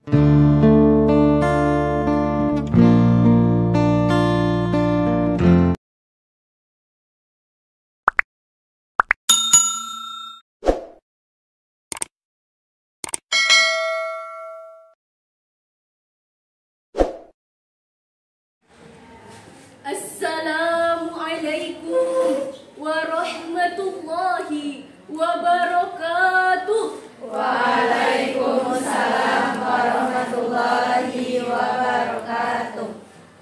Assalamualaikum warahmatullahi wabarakatuh. Waalaikumsalam warahmatullahi wabarakatuh.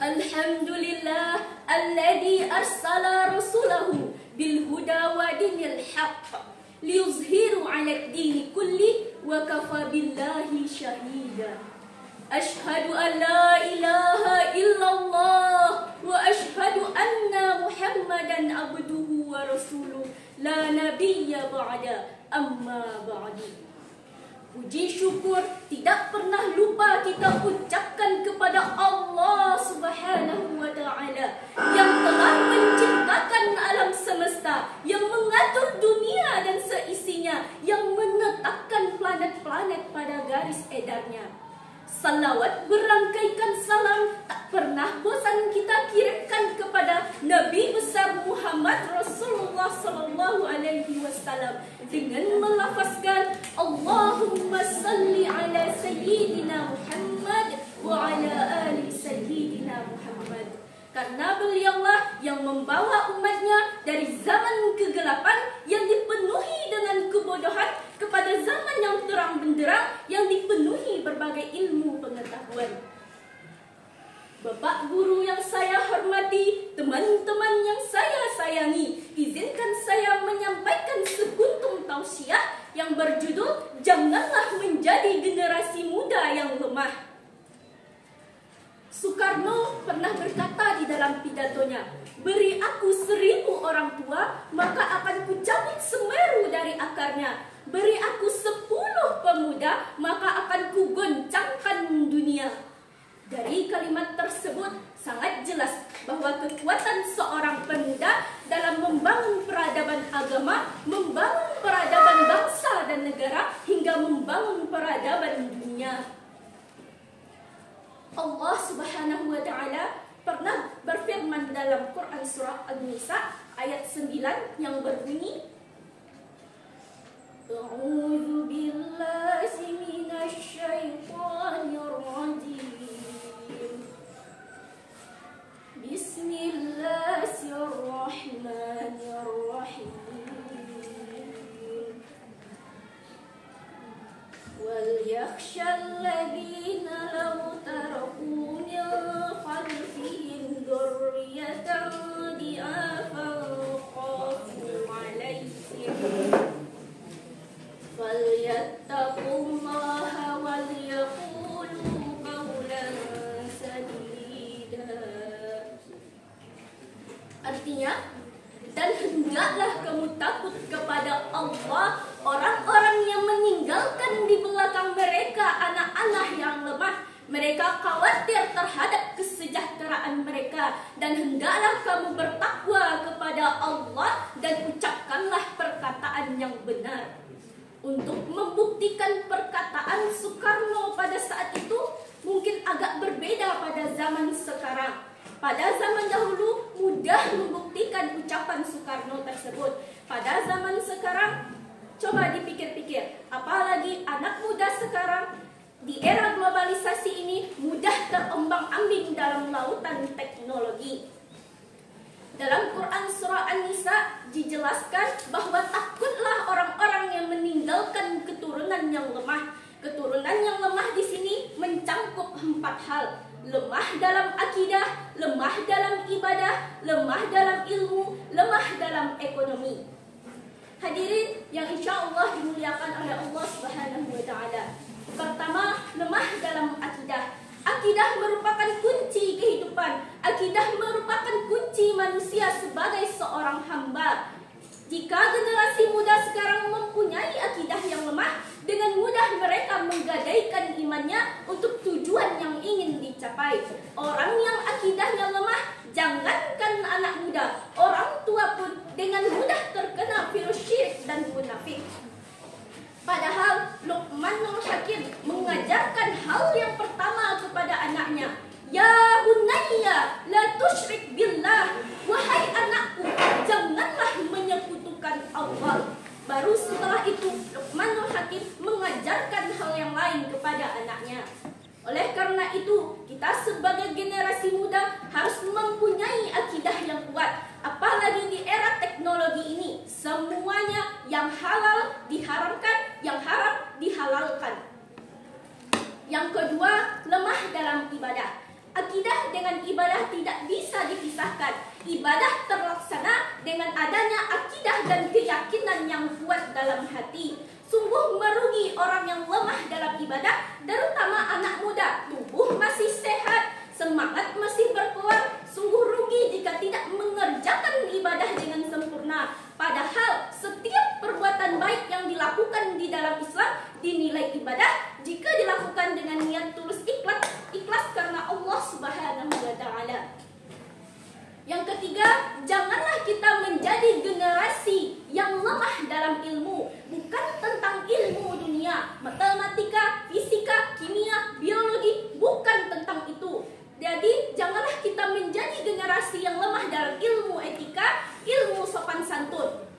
Alhamdulillah alladzi arsala rasulahu bil huda wa dinil haqq liyuzhiru 'ala ad-dini kulli wa kafa billahi shahida. Ashhadu an la ilaha illallah wa ashhadu anna Muhammadan abduhu wa rasuluh la nabiyya ba'da amma ba'du. Puji syukur tidak pernah lupa kita ucapkan kepada Allah Subhanahu wa ta'ala yang telah menciptakan alam semesta, yang mengatur dunia dan seisinya, yang menetapkan planet-planet pada garis edarnya. Salawat berangkaikan salam tak pernah bosan kita kirimkan kepada Nabi besar Muhammad Rasulullah sallallahu alaihi wasallam dengan melafazkan Allahumma salli ala sayyidina Muhammad wa ala ali sayyidina Muhammad. Karena beliaulah yang membawa umatnya dari zaman kegelapan yang dipenuhi dengan kebodohan kepada zaman yang terang benderang yang dipenuhi berbagai ilmu pengetahuan. Bapak guru yang saya hormati, teman-teman yang saya sayangi, izinkan saya menyampaikan sekuntum tausiah yang berjudul Janganlah Menjadi Generasi Muda yang Lemah. Soekarno pernah berkata di dalam pidatonya, "Beri aku 1000 orang tua, maka akan kucabut Semeru dari akarnya. Beri aku 10 pemuda, maka akan kugoncangkan dunia." Dari kalimat tersebut sangat jelas bahwa kekuatan seorang pemuda dalam membangun peradaban agama, membangun peradaban bangsa dan negara, hingga membangun peradaban dunia. Allah Subhanahu wa ta'ala pernah berfirman dalam Quran surah An-Nisa ayat 9 yang berbunyi, A'udzu billahi minasy syaithanir rajim. Bismillahirrahmanirrahim. وَلْيَخْشَ الَّذِينَ لَوْ تَرَكُوا مِنْ خَلْفِهِمْ ذُرِّيَّةً ضِعَافًا خَافُوا عَلَيْهِمْ فَلْيَتَّقُوا اللَّهَ وَلْيَقُولُوا قَوْلًا سَدِيدًا. Artinya, dan hendaklah kamu takut kepada Allah orang-orang yang meninggalkan di belakang mereka anak-anak yang lemah. Mereka khawatir terhadap kesejahteraan mereka. Dan hendaklah kamu bertakwa kepada Allah dan ucapkanlah perkataan yang benar. Untuk membuktikan perkataan Soekarno pada saat itu mungkin agak berbeda pada zaman sekarang. Pada zaman dahulu mudah membuktikan ucapan Soekarno tersebut. Pada zaman sekarang coba dipikir-pikir, apalagi anak muda sekarang di era globalisasi ini mudah terombang-ambing dalam lautan teknologi. Dalam Quran surah An-Nisa dijelaskan bahwa takutlah orang-orang yang meninggalkan keturunan yang lemah. Keturunan yang lemah di sini mencangkup 4 hal. Lemah dalam akidah, lemah dalam ibadah, lemah dalam ilmu, lemah dalam ekonomi. Hadirin yang insya Allah dimuliakan oleh Allah Subhanahu wa ta'ala. Pertama, lemah dalam akidah. Akidah merupakan kunci kehidupan. Akidah merupakan kunci manusia sebagai seorang hamba. Jika generasi muda sekarang mempunyai akidah yang lemah, dengan mudah mereka menggadaikan imannya untuk tujuan yang ingin dicapai. Orang yang akidahnya lemah, jangankan anak muda, orang tua pun dengan mudah terkena virus syirik dan munafik. Padahal Luqmanul Hakim mengajarkan hal yang Oleh karena itu, kita sebagai generasi muda harus mempunyai akidah yang kuat. Apalagi di era teknologi ini, semuanya yang halal diharamkan, yang haram dihalalkan. Yang kedua, lemah dalam ibadah. Akidah dengan ibadah tidak bisa dipisahkan. Ibadah terlaksana dengan adanya akidah dan keyakinan yang kuat dalam hati. Sungguh merugi orang yang lemah dalam ibadah, terutama anak muda. Tubuh masih sehat, semangat masih berkuat. Sungguh rugi jika tidak mengerjakan ibadah dengan sempurna. Padahal setiap perbuatan baik yang dilakukan di dalam Islam dinilai ibadah jika dilakukan dengan niat tulus ikhlas karena Allah Subhanahu wa taala. Yang ketiga, janganlah kita menjadi generasi yang lemah dalam ilmu. Bukan tentang ilmu dunia, matematika, fisika, kimia, biologi, bukan tentang itu. Jadi, janganlah kita menjadi generasi yang lemah dalam ilmu etika, ilmu sopan santun.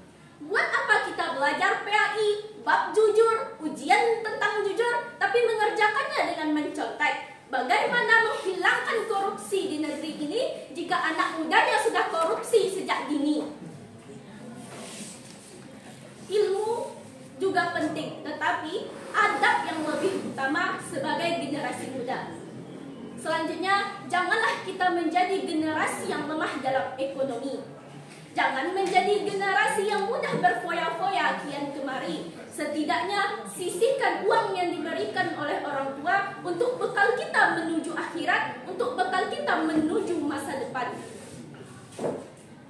Buat apa kita belajar PAI, bab jujur, ujian tentang jujur, tapi mengerjakannya dengan mencontek? Bagaimana menghilangkan korupsi di negeri ini jika anak mudanya sudah korupsi sejak dini? Ilmu juga penting, tetapi adab yang lebih utama sebagai generasi muda. Selanjutnya, janganlah kita menjadi generasi yang lemah dalam ekonomi. Jangan menjadi generasi yang mudah berfoya-foya kian kemari. Setidaknya sisihkan uang yang diberikan oleh orang tua untuk bekal kita menuju akhirat, untuk bekal kita menuju masa depan.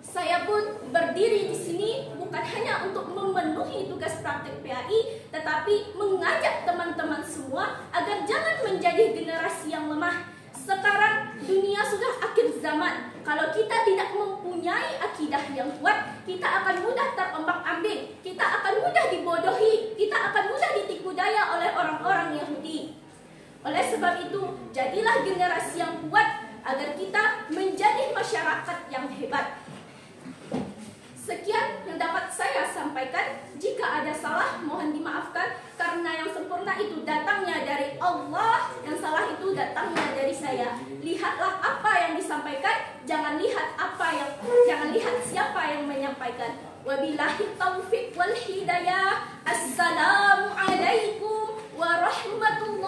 Saya pun berdiri di sini bukan hanya untuk memenuhi tugas praktik PAI, tetapi mengajak teman-teman semua agar jangan menjadi generasi yang lemah. Sekarang dunia sudah akhir zaman. Kalau kita tidak mempunyai akidah yang kuat, kita akan mudah terombang-ambing, kita akan mudah dibodohi, kita akan mudah ditipu daya oleh orang-orang Yahudi. Oleh sebab itu, jadilah generasi yang kuat agar kita menjadi masyarakat yang hebat. Sekian yang dapat saya sampaikan. Jika ada salah, mohon dimaafkan, karena yang sempurna itu datangnya dari Allah, yang salah itu datangnya dari saya. Lihatlah apa yang disampaikan, jangan lihat siapa yang menyampaikan. Wabillahi taufiq wal hidayah. Assalamualaikum warahmatullahi